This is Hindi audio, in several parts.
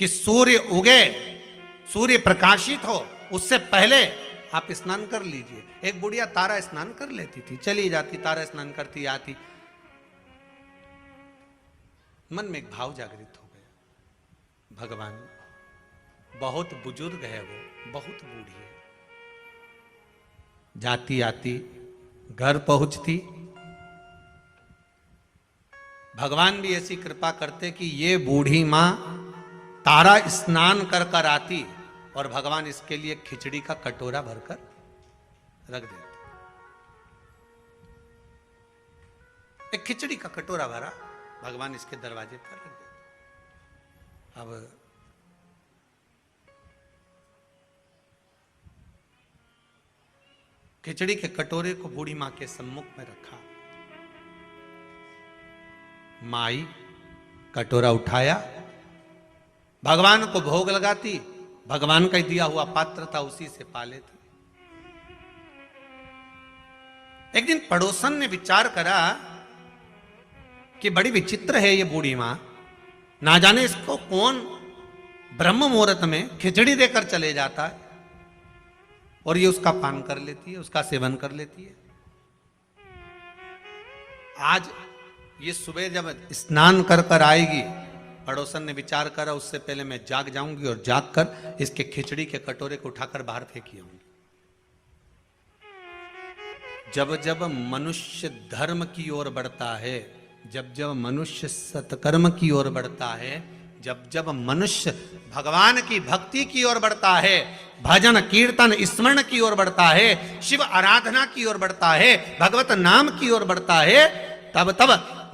कि सूर्य उगे, सूर्य प्रकाशित हो, उससे पहले आप स्नान कर लीजिए। एक बुढ़िया तारा स्नान कर लेती थी, चली जाती, तारा स्नान करती आती। मन में एक भाव जागृत हो गया, भगवान बहुत बुजुर्ग है, वो बहुत बूढ़ी है, जाती आती घर पहुंचती, भगवान भी ऐसी कृपा करते कि ये बूढ़ी मां तारा स्नान कर कर आती और भगवान इसके लिए खिचड़ी का कटोरा भरकर रख देते। एक खिचड़ी का कटोरा भरा, भगवान इसके दरवाजे पर रख देते। अब खिचड़ी के कटोरे को बूढ़ी मां के सम्मुख में रखा। माई कटोरा उठाया, भगवान को भोग लगाती, भगवान का दिया हुआ पात्र था उसी से पा लेती। एक दिन पड़ोसन ने विचार करा कि बड़ी विचित्र है ये बूढ़ी मां, ना जाने इसको कौन ब्रह्म मुहूर्त में खिचड़ी देकर चले जाता है और ये उसका पान कर लेती है, उसका सेवन कर लेती है। आज ये सुबह जब स्नान कर कर आएगी, पड़ोसन ने विचार करा उससे पहले मैं जाग जाऊंगी और जाग कर इसके खिचड़ी के कटोरे को उठाकर बाहर फेंकी आऊंगी। जब जब मनुष्य धर्म की ओर बढ़ता है, जब जब मनुष्य सत्कर्म की ओर बढ़ता है, जब जब मनुष्य भगवान की भक्ति की ओर बढ़ता है, भजन कीर्तन स्मरण की ओर बढ़ता है, शिव आराधना की ओर बढ़ता है, भगवत नाम की ओर बढ़ता है, तब तब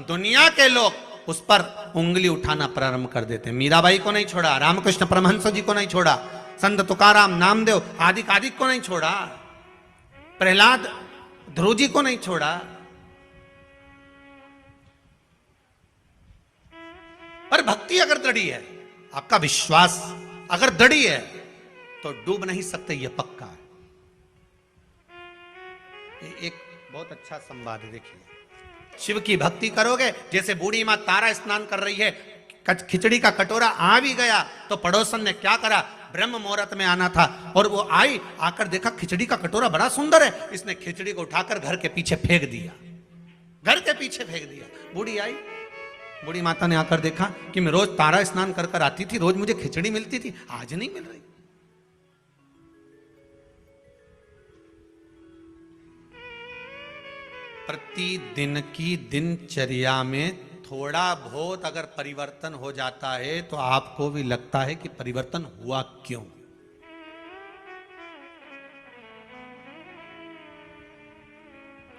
दुनिया के लोग उस पर उंगली उठाना प्रारंभ कर देते हैं। मीराबाई को नहीं छोड़ा, रामकृष्ण परमहंस जी को नहीं छोड़ा, संत तुकाराम, नामदेव आदिक आदिक को नहीं छोड़ा, प्रहलाद ध्रुव जी को नहीं छोड़ा। पर भक्ति अगर दृढ़ी है, आपका विश्वास अगर दृढ़ी है, तो डूब नहीं सकते, यह पक्का है। एक बहुत अच्छा संवाद है, देखिए। शिव की भक्ति करोगे, जैसे बूढ़ी मां तारा स्नान कर रही है, खिचड़ी का कटोरा आ भी गया, तो पड़ोसन ने क्या करा, ब्रह्म मुहूर्त में आना था और वो आई, आकर देखा खिचड़ी का कटोरा बड़ा सुंदर है, इसने खिचड़ी को उठाकर घर के पीछे फेंक दिया, घर के पीछे फेंक दिया। बूढ़ी आई, बूढ़ी माता ने आकर देखा कि मैं रोज तारा स्नान कर कर आती थी, रोज मुझे खिचड़ी मिलती थी, आज नहीं मिल रही। प्रतिदिन की दिनचर्या में थोड़ा बहुत अगर परिवर्तन हो जाता है तो आपको भी लगता है कि परिवर्तन हुआ क्यों।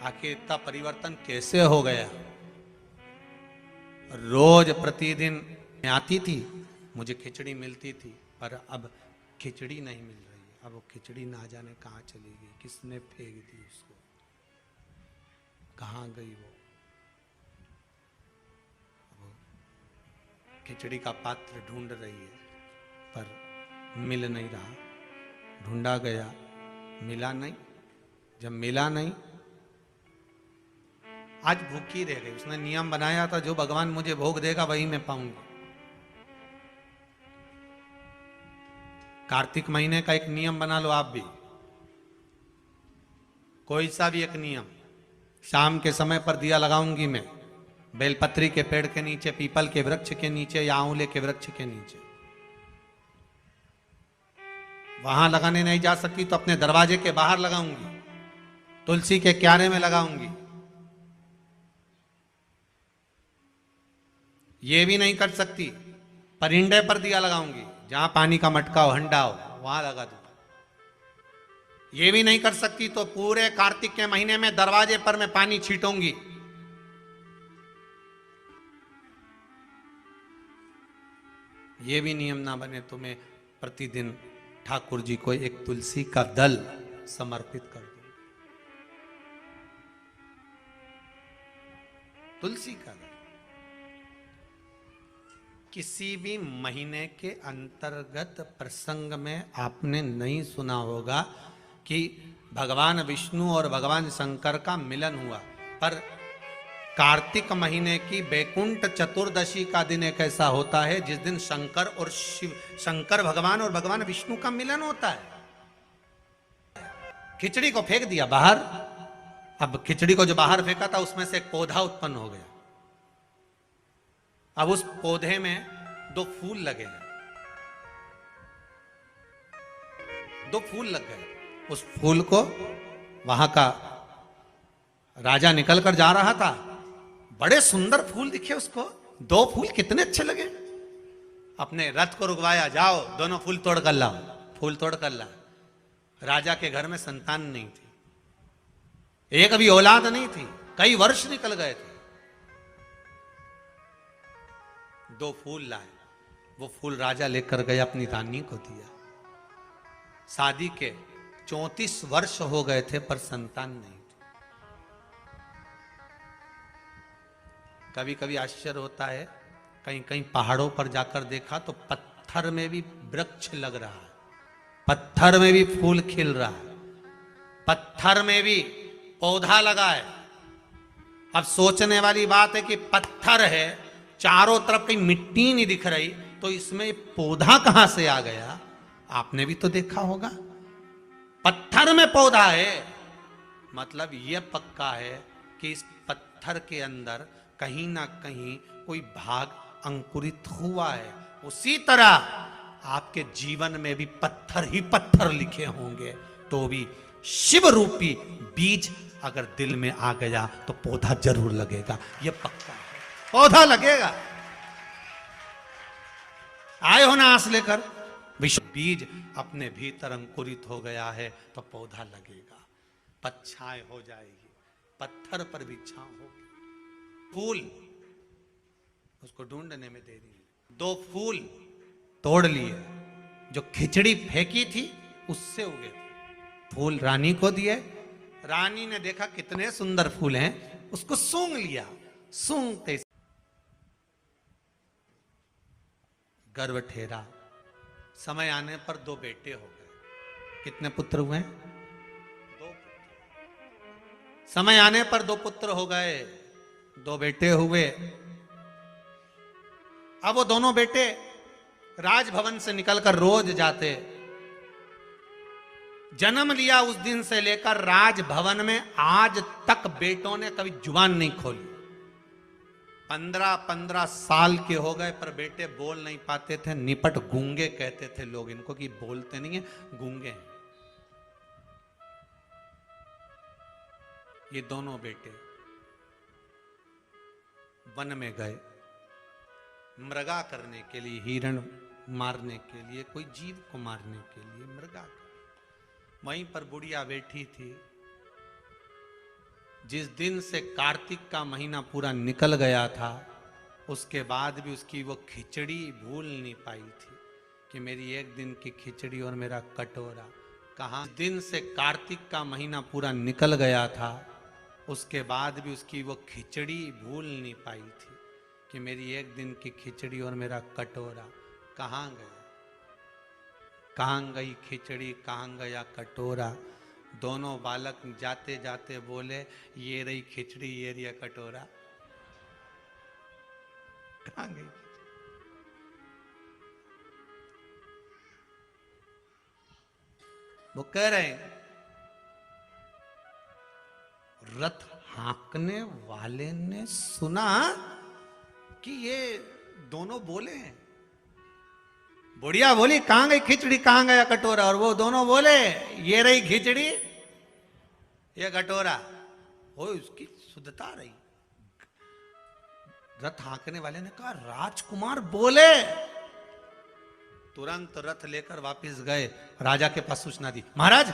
आखिर इतना परिवर्तन कैसे हो गया। रोज प्रतिदिन आती थी, मुझे खिचड़ी मिलती थी, पर अब खिचड़ी नहीं मिल रही है। अब वो खिचड़ी ना जाने कहां चली गई, किसने फेंक दी उसको, कहां गई वो। खिचड़ी का पात्र ढूंढ रही है पर मिल नहीं रहा, ढूंढा गया, मिला नहीं। जब मिला नहीं, आज भूखी रह गई। उसने नियम बनाया था, जो भगवान मुझे भोग देगा वही मैं पाऊंगा। कार्तिक महीने का एक नियम बना लो आप भी, कोई सा भी एक नियम। शाम के समय पर दिया लगाऊंगी मैं, बेलपत्री के पेड़ के नीचे, पीपल के वृक्ष के नीचे या आंवले के वृक्ष के नीचे। वहां लगाने नहीं जा सकती तो अपने दरवाजे के बाहर लगाऊंगी, तुलसी के क्यारे में लगाऊंगी। ये भी नहीं कर सकती, परिंदे पर दिया लगाऊंगी, जहां पानी का मटका हो, हंडा हो, वहां लगा दूंगा। ये भी नहीं कर सकती तो पूरे कार्तिक के महीने में दरवाजे पर मैं पानी छीटूंगी। ये भी नियम ना बने तो मैं प्रतिदिन ठाकुर जी को एक तुलसी का दल समर्पित कर दूं। तुलसी का दल। किसी भी महीने के अंतर्गत प्रसंग में आपने नहीं सुना होगा कि भगवान विष्णु और भगवान शंकर का मिलन हुआ, पर कार्तिक महीने की बैकुंठ चतुर्दशी का दिन एक ऐसा होता है जिस दिन शंकर और शिव, शंकर भगवान और भगवान विष्णु का मिलन होता है। खिचड़ी को फेंक दिया बाहर। अब खिचड़ी को जो बाहर फेंका था उसमें से एक पौधा उत्पन्न हो गया। अब उस पौधे में 2 फूल लगे हैं, 2 फूल लग गए। उस फूल को वहां का राजा निकल कर जा रहा था, बड़े सुंदर फूल दिखे उसको, 2 फूल कितने अच्छे लगे। अपने रथ को रुकवाया, जाओ दोनों फूल तोड़ कर लाओ। फूल तोड़ कर ला। राजा के घर में संतान नहीं थी, एक भी औलाद नहीं थी, कई वर्ष निकल गए थे। 2 फूल लाए, वो फूल राजा लेकर गए, अपनी रानी को दिया। शादी के 34 वर्ष हो गए थे पर संतान नहीं थी। कभी कभी आश्चर्य होता है, कहीं कहीं पहाड़ों पर जाकर देखा तो पत्थर में भी वृक्ष लग रहा है, पत्थर में भी फूल खिल रहा है, पत्थर में भी पौधा लगा है। अब सोचने वाली बात है कि पत्थर है, चारों तरफ कहीं मिट्टी नहीं दिख रही, तो इसमें पौधा कहां से आ गया? आपने भी तो देखा होगा, पत्थर में पौधा है, मतलब यह पक्का है कि इस पत्थर के अंदर कहीं ना कहीं कोई भाग अंकुरित हुआ है। उसी तरह आपके जीवन में भी पत्थर ही पत्थर लिखे होंगे, तो भी शिव रूपी बीज अगर दिल में आ गया तो पौधा जरूर लगेगा, यह पक्का है, पौधा लगेगा। आए हो ना आस लेकर, विश्व बीज अपने भीतर अंकुरित हो गया है तो पौधा लगेगा, पच्छाएं हो जाएगी, पत्थर पर भी छांव होगी। फूल उसको ढूंढने में देरी है। 2 फूल तोड़ लिए, जो खिचड़ी फेंकी थी उससे उगे थे। फूल रानी को दिए, रानी ने देखा कितने सुंदर फूल हैं, उसको सूंघ लिया। सूंघते गर्व ठेरा। समय आने पर 2 बेटे हो गए। कितने पुत्र हुए? 2 पुत्र। समय आने पर 2 पुत्र हो गए, 2 बेटे हुए। अब वो दोनों बेटे राजभवन से निकलकर रोज जाते। जन्म लिया उस दिन से लेकर राजभवन में आज तक बेटों ने कभी जुबान नहीं खोली। 15-15 साल के हो गए पर बेटे बोल नहीं पाते थे। निपट गूंगे कहते थे लोग इनको, कि बोलते नहीं है, गूंगे हैं। ये दोनों बेटे वन में गए मृगा करने के लिए, हिरण मारने के लिए, कोई जीव को मारने के लिए मृगा। वहीं पर बुढ़िया बैठी थी। जिस दिन से कार्तिक का महीना पूरा निकल गया था, उसके बाद भी उसकी वो खिचड़ी भूल नहीं पाई थी कि मेरी एक दिन की खिचड़ी और मेरा कटोरा कहाँ। दिन से कार्तिक का महीना पूरा निकल गया था, उसके बाद भी उसकी वो खिचड़ी भूल नहीं पाई थी कि मेरी एक दिन की खिचड़ी और मेरा कटोरा कहाँ गया। कहाँ गई खिचड़ी, कहाँ गया कटोरा। दोनों बालक जाते जाते बोले, ये रही खिचड़ी, ये रही कटोरा। कहाँ गई? वो कह रहे हैं, रथ हाँकने वाले ने सुना कि ये दोनों बोले हैं। बुढ़िया बोली, कहां गई खिचड़ी, कहां गया कटोरा? और वो दोनों बोले, ये रही खिचड़ी, ये कटोरा। वो उसकी शुद्धता रही। रथ हाँकने वाले ने कहा, राजकुमार बोले। तुरंत रथ लेकर वापस गए, राजा के पास सूचना दी, महाराज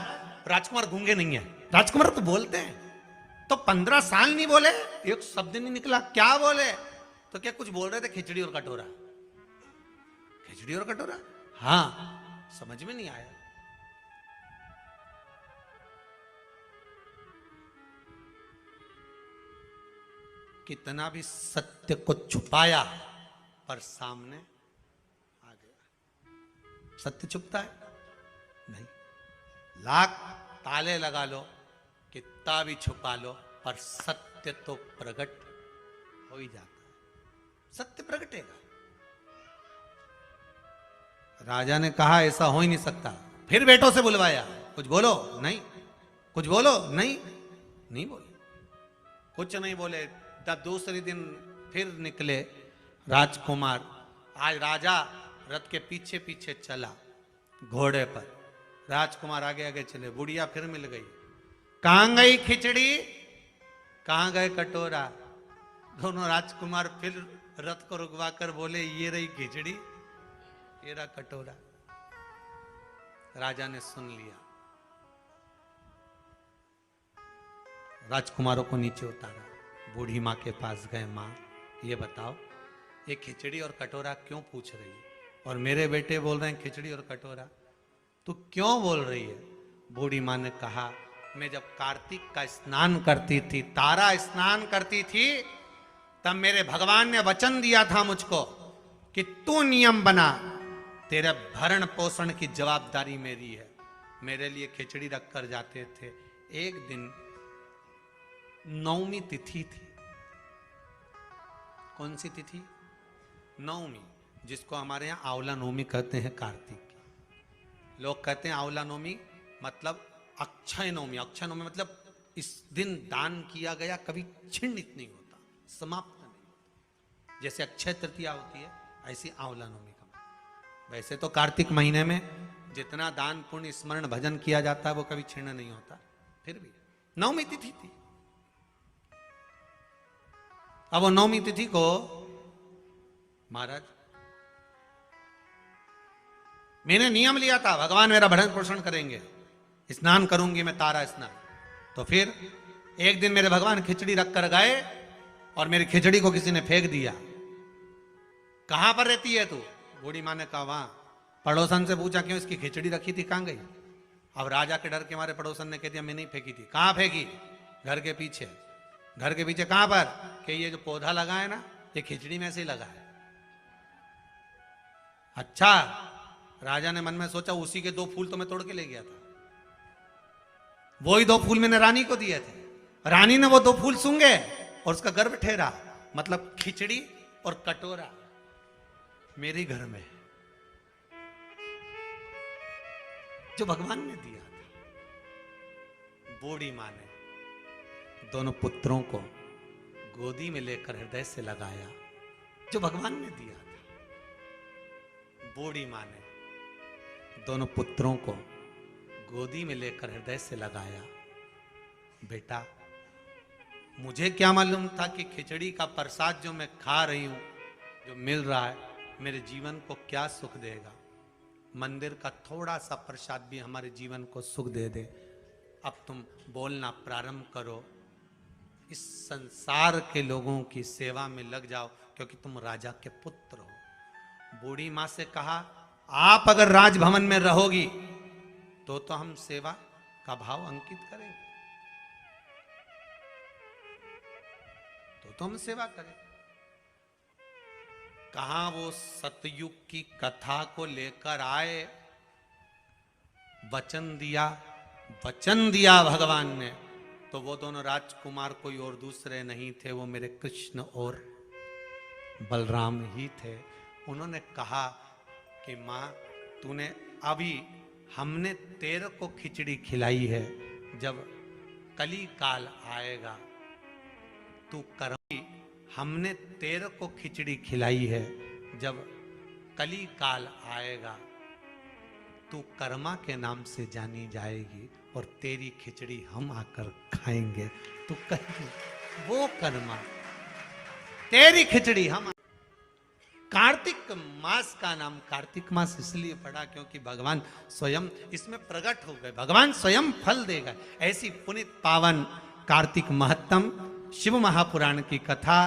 राजकुमार गूंगे नहीं है, राजकुमार तो बोलते हैं। तो 15 साल नहीं बोले, एक शब्द नहीं निकला। क्या बोले? तो क्या कुछ बोल रहे थे, खिचड़ी और कटोरा। खिचड़ी और कटोरा, हाँ, समझ में नहीं आया। कितना भी सत्य को छुपाया पर सामने आ गया। सत्य छुपता है? नहीं। लाख ताले लगा लो, कितना भी छुपा लो, पर सत्य तो प्रकट हो ही जाता है, सत्य प्रगटेगा। राजा ने कहा ऐसा हो ही नहीं सकता, फिर बेटों से बुलवाया, कुछ बोलो, नहीं, कुछ बोलो, नहीं, नहीं बोले, कुछ नहीं बोले। तब दूसरे दिन फिर निकले राजकुमार। आज राजा रथ के पीछे पीछे चला घोड़े पर, राजकुमार आगे आगे चले। बुढ़िया फिर मिल गई, कहां गई खिचड़ी, कहां गए कटोरा। दोनों राजकुमार फिर रथ को रुकवा कर बोले, ये रही खिचड़ी, ये रहा कटोरा। राजा ने सुन लिया, राजकुमारों को नीचे उतारा, बूढ़ी माँ के पास गए। माँ ये बताओ, ये खिचड़ी और कटोरा क्यों पूछ रही है, और मेरे बेटे बोल रहे हैं खिचड़ी और कटोरा, तू क्यों बोल रही है। बूढ़ी माँ ने कहा, मैं जब कार्तिक का स्नान करती थी, तारा स्नान करती थी, तब मेरे भगवान ने वचन दिया था मुझको कि तू नियम बना, तेरे भरण पोषण की जवाबदारी मेरी है। मेरे लिए खिचड़ी रख कर जाते थे। एक दिन नवमी तिथि थी। कौन सी तिथि? नवमी, जिसको हमारे यहाँ आंवला नवमी कहते हैं कार्तिक की। लोग कहते हैं आंवला नवमी मतलब अक्षय नवमी। अक्षय नवमी मतलब इस दिन दान किया गया कभी छिन्नित नहीं होता, समाप्त नहीं होता। जैसे अक्षय तृतीया होती है, ऐसी आंवला नवमी का। वैसे तो कार्तिक महीने में जितना दान पुण्य स्मरण भजन किया जाता है वो कभी छिन्न नहीं होता, फिर भी नवमी तिथि थी। अब वो नवमी तिथि को महाराज मैंने नियम लिया था, भगवान मेरा भरण पोषण करेंगे, स्नान करूंगी मैं, तारा स्नान। तो फिर एक दिन मेरे भगवान खिचड़ी रख कर गए और मेरी खिचड़ी को किसी ने फेंक दिया। कहां पर रहती है तू? बूढ़ी माँ ने कहा वहां। पड़ोसन से पूछा क्यों, इसकी खिचड़ी रखी थी, कहां गई? अब राजा के डर के मारे पड़ोसन ने कह दिया मैं नहीं फेंकी थी। कहां फेंकी? घर के पीछे। घर के पीछे कहां पर? कि ये जो पौधा लगा है ना, ये खिचड़ी में से ही लगा है। अच्छा, राजा ने मन में सोचा उसी के 2 फूल तो मैं तोड़ के ले गया था, वही 2 फूल मैंने रानी को दिए थे। रानी ने वो 2 फूल सूंघे और उसका गर्भ ठहरा, मतलब खिचड़ी और कटोरा मेरे घर में जो भगवान ने दिया था। बूढ़ी मां ने दोनों पुत्रों को गोदी में लेकर हृदय से लगाया, जो भगवान ने दिया था। बूढ़ी मां ने दोनों पुत्रों को गोदी में लेकर हृदय से लगाया। बेटा, मुझे क्या मालूम था कि खिचड़ी का प्रसाद जो मैं खा रही हूं, जो मिल रहा है, मेरे जीवन को क्या सुख देगा। मंदिर का थोड़ा सा प्रसाद भी हमारे जीवन को सुख दे दे। अब तुम बोलना प्रारंभ करो, इस संसार के लोगों की सेवा में लग जाओ, क्योंकि तुम राजा के पुत्र हो। बूढ़ी मां से कहा, आप अगर राजभवन में रहोगी तो हम सेवा का भाव अंकित करेंगे, तो हम सेवा करें। कहां वो सतयुग की कथा को लेकर आए, वचन दिया भगवान ने। तो वो दोनों राजकुमार कोई और दूसरे नहीं थे, वो मेरे कृष्ण और बलराम ही थे। उन्होंने कहा कि मां, तूने अभी, हमने तेरे को खिचड़ी खिलाई है, जब कली काल आएगा तू कर्म। हमने तेरे को खिचड़ी खिलाई है, जब कली काल आएगा तू कर्मा के नाम से जानी जाएगी, और तेरी खिचड़ी हम आकर खाएंगे। तू कहेगी वो कर्मा, तेरी खिचड़ी हम। कार्तिक मास का नाम कार्तिक मास इसलिए पड़ा क्योंकि भगवान स्वयं इसमें प्रकट हो गए, भगवान स्वयं फल देगा। ऐसी पुनित पावन कार्तिक महत्तम शिव महापुराण की कथा